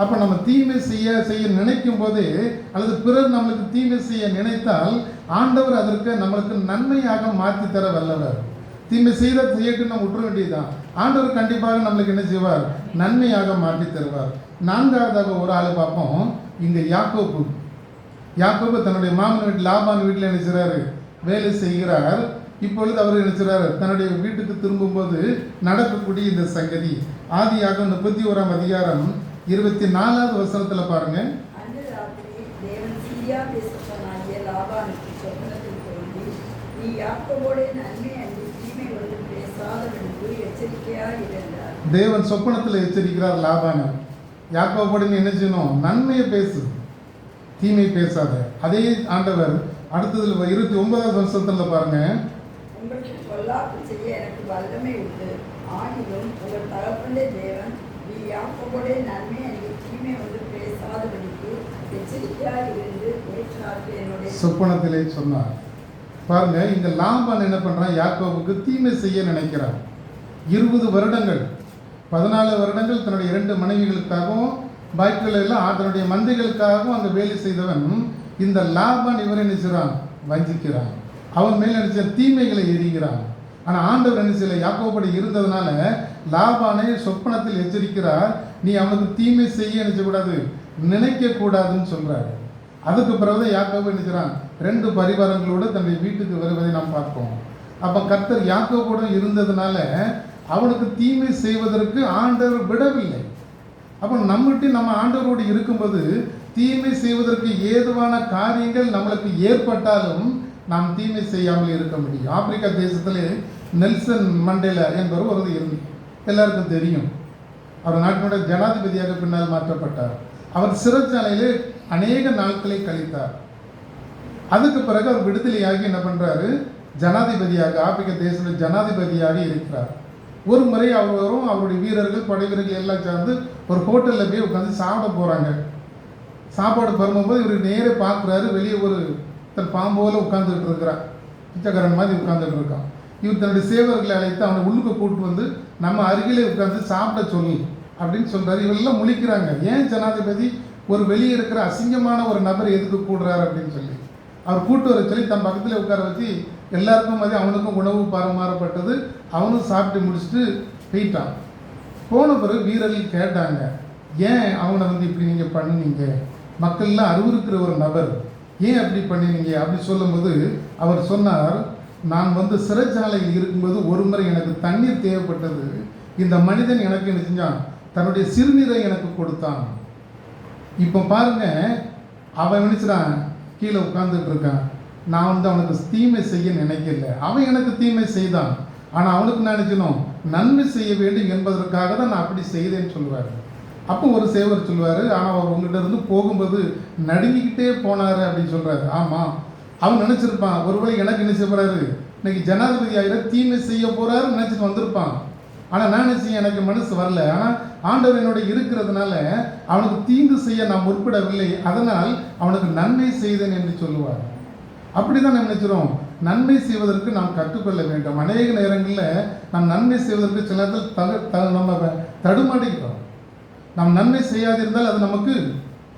B: அப்போ நம்ம தீமை செய்ய நினைக்கும் போதே, அல்லது பிறர் நம்மளுக்கு தீமை செய்ய நினைத்தால் ஆண்டவர் அதற்கு நம்மளுக்கு நன்மையாக மாற்றி தர வல்லவர். தீமை செய்யட்டு நம்ம விட்டுற வேண்டியதுதான். ஆண்டவர் கண்டிப்பாக நம்மளுக்கு என்ன செய்வார்? நன்மையாக மாற்றி தருவார். நான்காவதாக ஒரு ஆள் பார்ப்போம். இங்கே யாக்கோபு தன்னுடைய மாமன் வீட்டில் லாபான் வீட்டில் என்ன செய்கிறாரு? வேலை செய்கிறார். இப்பொழுது அவர் என்ன செய்கிறார்? தன்னுடைய வீட்டுக்கு திரும்பும்போது நடக்கக்கூடிய இந்த சங்கதி ஆதியாகமம் 31ஆம் அதிகாரம் 24வது வசனத்தில் பாருங்க.
C: அன்று ராத்திரி தேவன் சீரியா தேசத்தனாகிய லாபானுக்கு சொப்பனத்தில் தோன்றி, நீ யாக்கோபோடே நன்மை அன்றி தீமை ஒன்று பேசாதவனுக்கு எச்சரிக்கையாய் இருந்தார். தேவன்
B: சொப்பனத்தில் எச்சரிக்கிறார் லாபானை. யாக்கோபோடு என்ன செய்யணும்? நன்மையை பேசு, தீமை பேசாத. அதே ஆண்டவர் அடுத்ததுல 29வது வருஷத்துல பாருங்க.
C: உங்களுக்கு பொல்லாப்பு செய்ய எனக்கு வல்லமை உண்டு, ஆகிலும் உங்கள் தகப்பனுடைய தேவன் நீ யாக்கோபோடே நன்மை அன்றி தீமை ஒன்று பேசாதபடிக்கு எச்சரிக்கையாய் இருந்து ஏற்றாற்று என்னுடைய
B: சொப்பனத்திலே சொன்னார். பாருங்க, இங்க லாபான் என்ன பண்றான்? யாக்கோபுக்கு தீமை செய்ய நினைக்கிறான். 20 வருடங்கள் 14 வருடங்கள் தன்னுடைய 2 மனைவிகளுக்காகவும் பாக்கிகள் எல்லாம் தன்னுடைய மந்தைகளுக்காகவும் அங்கே வேலை செய்தவன் இந்த லாபான் இவரை நினைச்சான், வஞ்சிக்கிறான். அவன் மேல் நினைச்ச தீமைகளை எரிகிறான். ஆனால் ஆண்டவர் என்ன செய்யல? யாக்கோபடி இருந்ததுனால லாபானை சொப்பனத்தில் எச்சரிக்கிறார். நீ அவனுக்கு தீமை செய்ய நினைச்சக்கூடாது, நினைக்கக்கூடாதுன்னு சொல்றாரு. அதுக்கு பிறகு யாக்கோபு நினைக்கிறான் 2 பரிவாரங்களோடு தன்னுடைய வீட்டுக்கு வருவதை நாம் பார்ப்போம். அப்போ கர்த்தர் யாக்கோபோடு இருந்ததுனால அவனுக்கு தீமை செய்வதற்கு ஆண்டவர் விடவில்லை. அப்போ நம்மகிட்ட நம்ம ஆண்டவரோடு இருக்கும்போது தீமை செய்வதற்கு ஏதுவான காரியங்கள் நம்மளுக்கு ஏற்பட்டாலும் நாம் தீமை செய்யாமல் இருக்க முடியும். ஆப்பிரிக்கா தேசத்தில் நெல்சன் மண்டேலா என்பவர் ஒரு எல்லாருக்கும் தெரியும். அவர் நாட்டினுடைய ஜனாதிபதியாக பின்னால் மாற்றப்பட்டார். அவர் சிறைச்சாலையிலே அநேக நாட்களை கழித்தார். அதுக்கு பிறகு அவர் விடுதலையாகி என்ன பண்ணுறாரு? ஜனாதிபதியாக, ஆப்பிரிக்க தேசத்தில் ஜனாதிபதியாக இருக்கிறார். ஒரு முறை அவரும் அவருடைய வீரர்கள், படை வீரர்கள் எல்லாம் சேர்ந்து ஒரு ஹோட்டலில் போய் உட்காந்து சாப்பிட போகிறாங்க. சாப்பாடு பருகும்போது இவர் நேரே பார்க்குறாரு, வெளியே ஒரு தன் பாம்போல உட்காந்துக்கிட்டு இருக்கிறான், பிச்சைக்காரன் மாதிரி உட்காந்துட்டு இருக்கான். இவர் தன்னுடைய சேவர்களை அழைத்து அவனை உள்ளுக்கு கூப்பிட்டு வந்து நம்ம அருகிலே உட்காந்து சாப்பிட சொல்லி அப்படின்னு சொல்கிறாரு. இவரெல்லாம் முழிக்கிறாங்க. ஏன் ஜனாதிபதி ஒரு வெளியே இருக்கிற அசிங்கமான ஒரு நபர் எதுக்கு கூடுறாரு அப்படின்னு சொல்லி அவர் கூட்டு வர சொல்லி தன் பக்கத்தில் உட்கார வச்சு எல்லாருக்கும் மாதிரி அவனுக்கும் உணவு பரிமாறப்பட்டது. அவனும் சாப்பிட்டு முடிச்சுட்டு போயிட்டான். போன பிறகு வீரர்கள் கேட்டாங்க, ஏன் அவனை வந்து இப்படி நீங்கள் பண்ணினீங்க? மக்கள்லாம் அறிவுறுக்கிற ஒரு நபர், ஏன் அப்படி பண்ணினீங்க அப்படி சொல்லும்போது அவர் சொன்னார், நான் வந்து சிறைச்சாலையில் இருக்கும்போது ஒரு முறை எனக்கு தண்ணீர் தேவைப்பட்டது. இந்த மனிதன் எனக்கு என்ன செஞ்சான்? தன்னுடைய சிறுநீரை எனக்கு கொடுத்தான். இப்போ பாருங்க, அவன் நினைச்சான் கீழே உட்கார்ந்துட்டு இருக்கான். நான் வந்து அவனுக்கு தீமை செய்ய நினைக்கல, அவன் எனக்கு தீமை செய்தான். ஆனால் அவனுக்கு நினைக்கணும் நன்மை செய்ய வேண்டும் என்பதற்காக தான் நான் அப்படி செய்தேன்னு சொல்லுவார். அப்போ ஒரு சேவர் சொல்லுவார், ஆனால் அவர் உங்கள்கிட்ட இருந்து போகும்போது நடுங்கிக்கிட்டே போனார் அப்படின்னு சொல்கிறாரு. ஆமாம், அவன் நினச்சிருப்பான் ஒருவேளை எனக்கு என்ன செய்ய போகிறாரு, இன்னைக்கு ஜனாதிபதி ஆகிற தீமை செய்ய போகிறாரு நினச்சிட்டு வந்திருப்பான். ஆனால் நான் என்ன செய்ய எனக்கு மனசு வரல. ஆனால் ஆண்டவர் என்னோட இருக்கிறதுனால அவனுக்கு தீங்கு செய்ய நான் முற்படவில்லை, அதனால் அவனுக்கு நன்மை செய்தேன் என்று சொல்லுவார். அப்படி தான் நம்ம நினைக்கிறோம். நன்மை செய்வதற்கு நாம் கற்றுக்கொள்ள வேண்டும். அநேக நேரங்களில் நாம் நன்மை செய்வதற்கு சில நேரத்தில் நம்ம தடுமாடிக்கிறோம். நாம் நன்மை செய்யாதிருந்தால் அது நமக்கு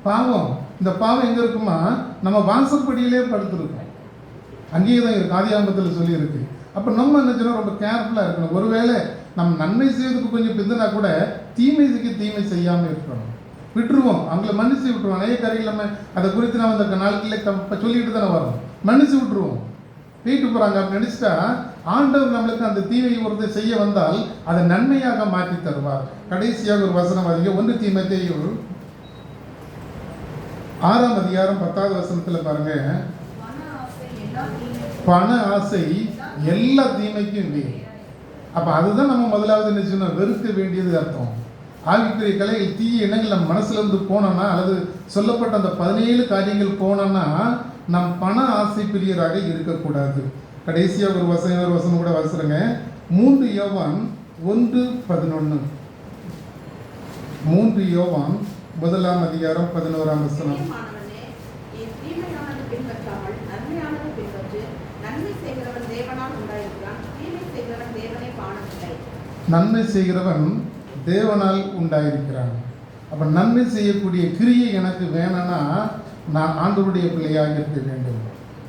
B: பாவம். இந்த பாவம் எங்கே இருக்குமா? நம்ம வாசற்படியிலே படுத்துருக்கோம், அங்கேயே தான் இருக்கு. ஆதியாகமத்தில் சொல்லியிருக்கு. அப்போ நம்ம என்ன செய்யணும்? ரொம்ப கேர்ஃபுல்லாக இருக்கணும். ஒருவேளை நம்ம நன்மை செய்வதற்கு கொஞ்சம் பிந்தினா கூட தீமைக்கு தீமை செய்யாமல் இருக்கணும். விட்டுருவோம், அவங்கள மன்னிச்சு விட்டுருவோம். அநேக காரியங்கள் நம்ம அதை குறித்து நம்ம அந்த நாட்களில் சொல்லிட்டு தானே வரோம். மன்னிச்சு விட்டுருவோம், போயிட்டு போகிறாங்க அப்படின்னு நினச்சிட்டா ஆண்டவர் நம்மளுக்கு அந்த தீமையை ஒருத்தர் செய்ய வந்தால் அதை நன்மையாக மாற்றி தருவார். கடைசியாக ஒரு வசனம் அதிகம், 1 தீமோத்தேயு 6ஆம் அதிகாரம் 10வது வசனத்துல பாருங்க, பண ஆசை எல்லா தீமைக்கும் வேறு. அப்ப அதுதான் நம்ம முதலாவது என்ன செய்யணும், வெறுக்க வேண்டியது அர்த்தம். ஆவிக்குரிய கலைகள் தீய எண்ணங்கள் நம்ம மனசுல இருந்து போனோம்னா, அல்லது சொல்லப்பட்ட அந்த 17 காரியங்கள் போனோம்னா, நம் பண ஆசை பிரியராக இருக்கக்கூடாது. கடைசியா ஒரு வசனம் கூட வாசிக்கிறேங்க. 3 யோவான் 1:11. 3 யோவான் 1ஆம் அதிகாரம் 11ஆம் வசனம். நன்மை செய்கிறவன் தேவனால் உண்டாயிருக்கிறான். அப்ப நன்மை செய்யக்கூடிய கிரியை எனக்கு வேணும்னா நான் ஆண்டவருடைய பிள்ளையாக இருக்க வேண்டும்.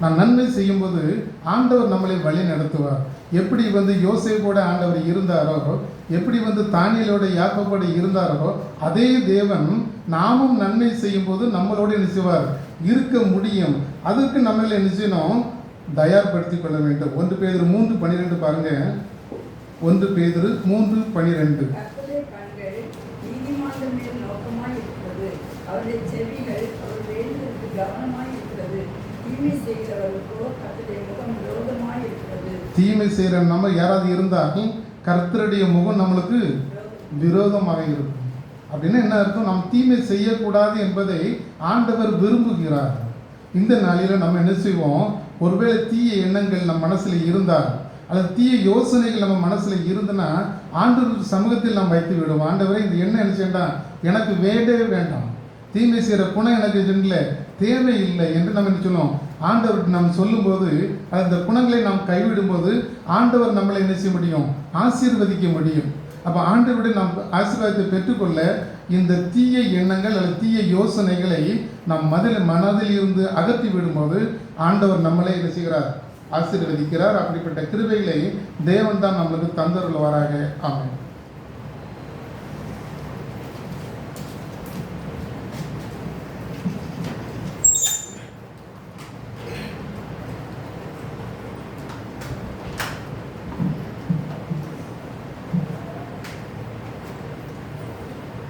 B: நான் நன்மை செய்யும்போது ஆண்டவர் நம்மளை வழி நடத்துவார். எப்படி யோசேப்போட ஆண்டவர் இருந்தாரோ, எப்படி தானியேலோட யாக்கோபோட இருந்தாரோ, அதே தேவன் நாமும் நன்மை செய்யும்போது நம்மளோட என்ன செய்வார், இருக்க முடியும். அதுக்கு நம்மளை என்ன செய்யணும், தயார்படுத்திக் கொள்ள வேண்டும். 1 பேதுரு 3:12 பாருங்க. 1 பேதுரு 3:12. தீமை செய்கிற நம்ம யாராவது இருந்தாலும் கர்த்தருடைய முகம் நம்மளுக்கு விரோதமாக இருக்கும். அப்படின்னா என்ன அர்த்தம், நாம் தீமை செய்யக்கூடாது என்பதை ஆண்டவர் விரும்புகிறார். இந்த நாளில் நம்ம என்ன செய்வோம், ஒருவேளை தீய எண்ணங்கள் நம்ம மனசுல இருந்தால், அல்லது தீய யோசனைகள் நம்ம மனசுல இருந்தனா, ஆண்டவர் சமூகத்தில் நாம் வைத்து விடுவோம். ஆண்டவரை இந்த எண்ணம் என்ன செய்யண்டாம், எனக்கு வேண்டவே வேண்டாம், தீமை செய்கிற குணம் எனக்கு இல்லை, தேவையில்லை என்று நம்ம என்ன சொல்லுவோம், ஆண்டவருக்கு நாம் சொல்லும்போது, அந்த குணங்களை நாம் கைவிடும்போது ஆண்டவர் நம்மளை என்ன செய்ய முடியும், ஆசீர்வதிக்க முடியும். அப்போ ஆண்டவருடைய நாம் ஆசீர்வாதத்தை பெற்றுக்கொள்ள இந்த தீய எண்ணங்கள் அல்லது தீய யோசனைகளை நாம் மனதில் இருந்து அகற்றி விடும்போது ஆண்டவர் நம்மளை என்ன செய்கிறார், ஆசீர்வதிக்கிறார். அப்படிப்பட்ட கிருபைகளை தேவன் தான் நம்மளுக்கு தந்தருள்வாராக. ஆமென்.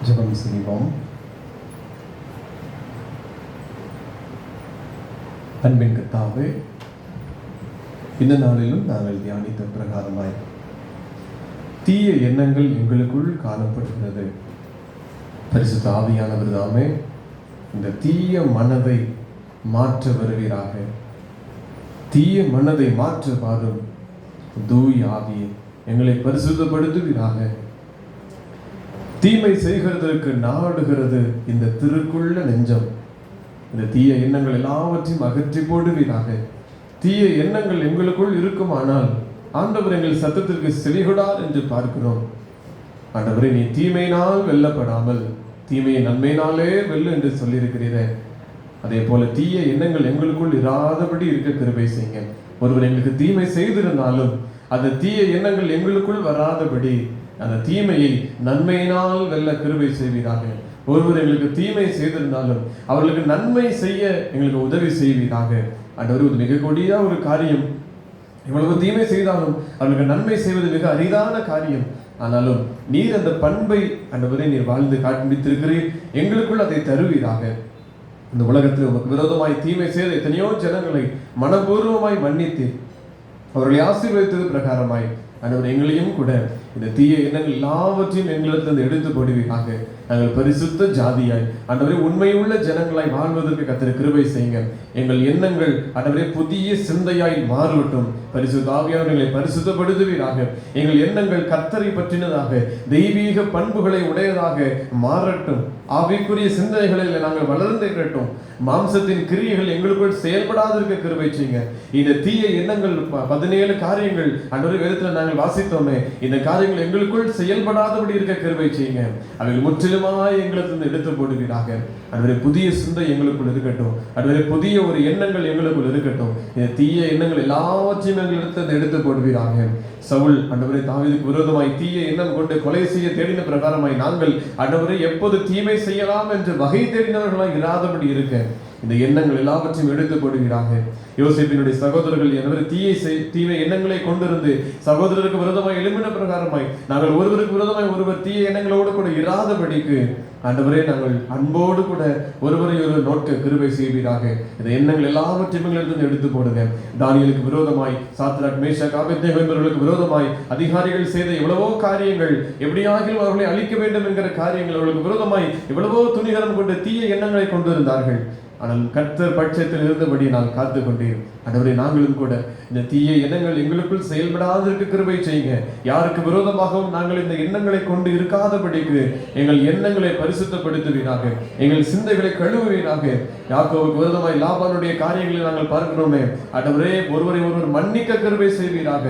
A: ஜெபம் செய்வோம். அன்பின் கர்த்தாவே, இந்த நாளிலும் நாங்கள் தியானித்த பிரகாரமாய் தீய எண்ணங்கள் எங்களுக்குள் காணப்படுகிறது. பரிசுத்த ஆவியானவர் தாமே இந்த தீய மனதை மாற்ற வருவீராக. தீய மனதை மாற்ற பாரும் தூய் ஆவியே எங்களை பரிசுத்தப்படுத்துவீராக. தீமை செய்கிறதற்கு நாடுகிறது இந்த திருக்குள்ள நெஞ்சம். இந்த தீய எண்ணங்கள் எல்லாவற்றையும் அகற்றி போடுவீராக. தீய எண்ணங்கள் எங்களுக்குள் இருக்குமானால் ஆண்டவர் எங்கள் சத்தத்திற்கு செவிகொடார் என்று பார்க்கிறோம். ஆண்டவரே, நீ தீமையினால் வெல்லப்படாமல் தீமையை நன்மையினாலே வெல்ல என்று சொல்லியிருக்கிறீரே, அதே போல தீய எண்ணங்கள் எங்களுக்குள் இராதபடி இருக்க கிருபை செய்யுங்க. ஒருவர் எங்களுக்கு தீமை செய்திருந்தாலும் அந்த தீய எண்ணங்கள் எங்களுக்குள் வராதபடி அந்த தீமையை நன்மையினால் வெல்ல கிருபை செய்வீராக. ஒருவர் எங்களுக்கு தீமை செய்திருந்தாலும் அவர்களுக்கு நன்மை செய்ய எங்களுக்கு உதவி செய்வீராக. ஆண்டவரே, மிக கொடிய ஒரு காரியம். இவ்வளவு தீமை செய்தாலும் அவர்களுக்கு நன்மை செய்வது மிக அரிதான காரியம். ஆனாலும் நீர் அந்த பண்பை ஆண்டவரே நீர் வாழ்ந்து காண்பித்திருக்கிறீர். எங்களுக்குள் அதை தருவீராக. இந்த உலகத்தில் உமக்கு விரோதமாய் தீமை செய்த எத்தனையோ ஜனங்களை மனப்பூர்வமாய் மன்னித்து அவர்களை ஆசீர்வதித்தது பிரகாரமாய் ஆண்டவர் எங்களையும் கூட இந்த தீய எண்ணங்கள் எல்லாவற்றையும் எங்களிடத்திலிருந்து எடுத்து போடுவீராக. நாங்கள் பரிசுத்த ஜாதியாய் ஆண்டவரே உண்மையுள்ள ஜனங்களாய் வாழ்வதற்கு கர்த்தர் கிருபை செய்யுங்க. எங்கள் எண்ணங்கள் ஆண்டவரே புதிய சிந்தையாய் மாறட்டும். பரிசுத்த ஆவியானவர் எங்களை பரிசுத்தப்படுத்துவீராக. எங்கள் எண்ணங்கள் கர்த்தரை பற்றினதாக தெய்வீக பண்புகளை உடையதாக மாறட்டும். ஆவிக்குரிய சிந்தனைகளில் நாங்கள் வளர்ந்திருக்கட்டும். மாம்சத்தின் கிரியைகள் எங்களுக்குள் செயல்படாதிருக்க கிருபை செய்யுங்க. இந்த தீய எண்ணங்கள் 17 காரியங்கள் ஆண்டவரே வேதத்தில் நாங்கள் வாசித்தோமே, இந்த காரியங்கள் எங்களுக்குள் செயல்படாதபடி இருக்க கிருபை செய்யுங்க. அவைகள் முற்றிலுமாய் எங்களுக்கு எடுத்து போடுவீராக. ஆண்டவரே, புதிய சிந்தை எங்களுக்குள் இருக்கட்டும். ஆண்டவரே, புதிய ஒரு எண்ணங்கள் எங்களுக்குள் இருக்கட்டும். இந்த தீய எண்ணங்கள் எல்லாவற்றையும் எங்களுக்கு எடுத்து போடுவீராக. சவுல் ஆண்டவரே தாவீதுக்கு விரோதமாய் தீய எண்ணம் கொண்டு கொலை செய்ய தேடின பிரகாரமாய் நாங்கள் ஆண்டவரே எப்போது தீமை செய்யலாம் என்று வகை தேடினவர்களாய் இராதபடி இருக்க இந்த எண்ணங்கள் எல்லாவற்றையும் எடுத்து போடுகிறாங்க. யோசேப்பினுடைய சகோதரர்கள் எனவே தீமை எண்ணங்களை கொண்டிருந்து சகோதரருக்கு விரோதமாய் எழும்பின பிரகாரமாய் நாங்கள் ஒருவருக்கு விரோதமாய் ஒருவர் தீய எண்ணங்களோடு கூட இராதபடிக்கு ஆண்டவரே, நாங்கள் அன்போடு கூட ஒருவரை ஒரு நோக்க கிருபை செய்வீராக. இந்த எண்ணங்கள் எல்லாவற்றையும் எங்களிடம் எடுத்து போடுங்க. தானியேலுக்கு விரோதமாய் சாத்ராக், மேஷாக், ஆபேத்நேகோ என்பவர்களுக்கு விரோதமாய் அதிகாரிகள் செய்த எவ்வளவோ காரியங்கள், எப்படியாகிலும் அவர்களை அழிக்க வேண்டும் என்கிற காரியங்கள், அவர்களுக்கு விரோதமாய் எவ்வளவோ துணிகரம் கொண்டு தீய எண்ணங்களை கொண்டு இருந்தார்கள். ஆனால் கர்த்தர் பட்சத்தில் இருந்தபடி நான் காத்து கொண்டேன். ஆண்டவரே, நாங்களும் கூட இந்த தீய எண்ணங்கள் எங்களுக்குள் செயல்படாததற்கு கிருபை செய்யுங்க. யாருக்கு விரோதமாகவும் நாங்கள் இந்த எண்ணங்களை கொண்டு இருக்காதபடிக்கு எங்கள் எண்ணங்களை பரிசுத்தப்படுத்துவீராக, எங்கள் சிந்தைகளை கழுவுவீராக. யாக்கோபுக்கு விரோதமாய் லாபானுடைய காரியங்களை நாங்கள் பார்க்கிறோமே, ஆண்டவரே, ஒருவரை ஒருவர் மன்னிக்க கிருபை செய்வீராக.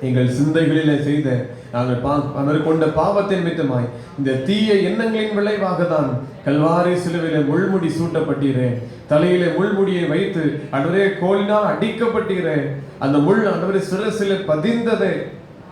A: எங்கள் சிந்தைகளிலே செய்த நாங்கள் கொண்ட பாவத்தின் மித்தமாய் இந்த தீய எண்ணங்களின் விளைவாக தான் கல்வாரி சிலுவையிலே முள்முடி சூட்டப்பட்டீரேன். தலையிலே முள்முடியை வைத்து ஆண்டவரே கோலினால் அடிக்கப்பட்டீரேன். அந்த முள் ஆண்டவரே சிரசிலே பதிந்ததே.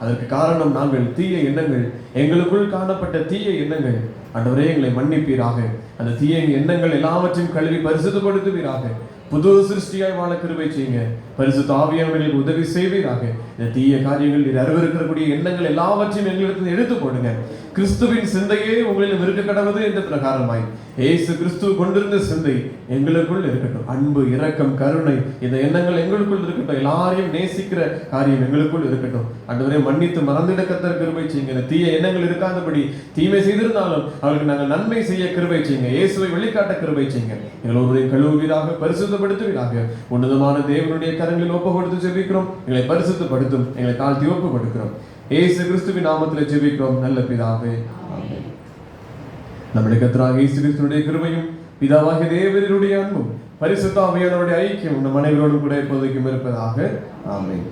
A: அதற்கு காரணம் நாங்கள் தீய எண்ணங்கள், எங்களுக்குள் காணப்பட்ட தீய எண்ணங்கள். ஆண்டவரே, எங்களை மன்னிப்பீராக. அந்த தீய எண்ணங்கள் எல்லாவற்றையும் கழுவி பரிசுத்தப்படுத்துவீராக. புது சிருஷ்டியாய் வாழ கிருபை செய்யுங்க. பரிசுத்த ஆவியானவர்களுக்கு உதவி செய்வீராக. இந்த தீய காரியங்கள், நீர் அருவருக்கக்கூடிய எண்ணங்கள் எல்லாவற்றையும் எங்களிடத்தில் எடுத்து போடுங்க. கிறிஸ்துவின் சிந்தையே உங்களிடம் இருக்க கடவுது என்ற பிரகாரமாய் இயேசு கிறிஸ்து கொண்டிருந்த சிந்தை எங்களுக்குள் இருக்கட்டும். அன்பு, இரக்கம், கருணை, இந்த எண்ணங்கள் எங்களுக்குள் இருக்கட்டும். எல்லாரையும் நேசிக்கிற காரியம் எங்களுக்குள் இருக்கட்டும். ஆண்டவரே, மன்னித்து மறந்திட கர்த்தர் கிருபை செய்யுங்க. இந்த தீய எண்ணங்கள் இருக்காதபடி, தீமை செய்திருந்தாலும் அவர்களுக்கு நாங்கள் நன்மை செய்ய கிருபை செய்யுங்க. இயேசுவை வெளிக்காட்ட கிருபை செய்யுங்க. எங்கள் ஒருவரையும் கழுவுவீராக, பரிசுத்தப்படுத்துவீராக. உன்னதமான தேவனுடைய கரங்களில் ஒப்பு கொடுத்து ஜெபிக்கிறோம். எங்களை பரிசுத்தப்படுத்தும். எங்களை தாழ்த்தி ஒப்பு கொடுக்கிறோம். இயேசு கிறிஸ்துவின் நாமத்தில் ஜெபிக்கிறோம் நல்ல பிதாவே, ஆமென். நம்முடைய கர்த்தராகிய இயேசு கிறிஸ்துவினுடைய கிருபையும் பிதாவாகிய தேவனுடைய அன்பும் பரிசுத்த ஆவியானவருடைய ஐக்கியம் நம் அனைவரோடும் கூட எப்போதைக்கும் இருப்பதாக. ஆமென்.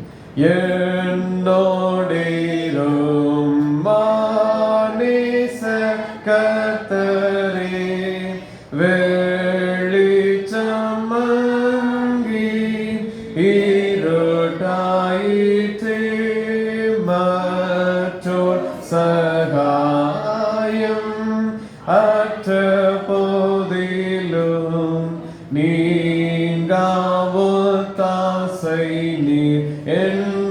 A: என்னோடேரும் மாநேச கர்த்தரே, வெளிச்சம் மங்கி இருட்டாயிற்றே, மற்றோர் சகாயம் அற்ற போதிலும் நீங்காவோ தாசை நீர் என்னோடேரும்.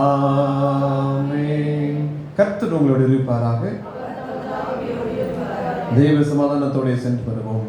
A: ஆமென். கர்த்தர் உங்களோடு இருப்பாராக. தேவ சமாதானத்தோடு சென்று வருவோம்.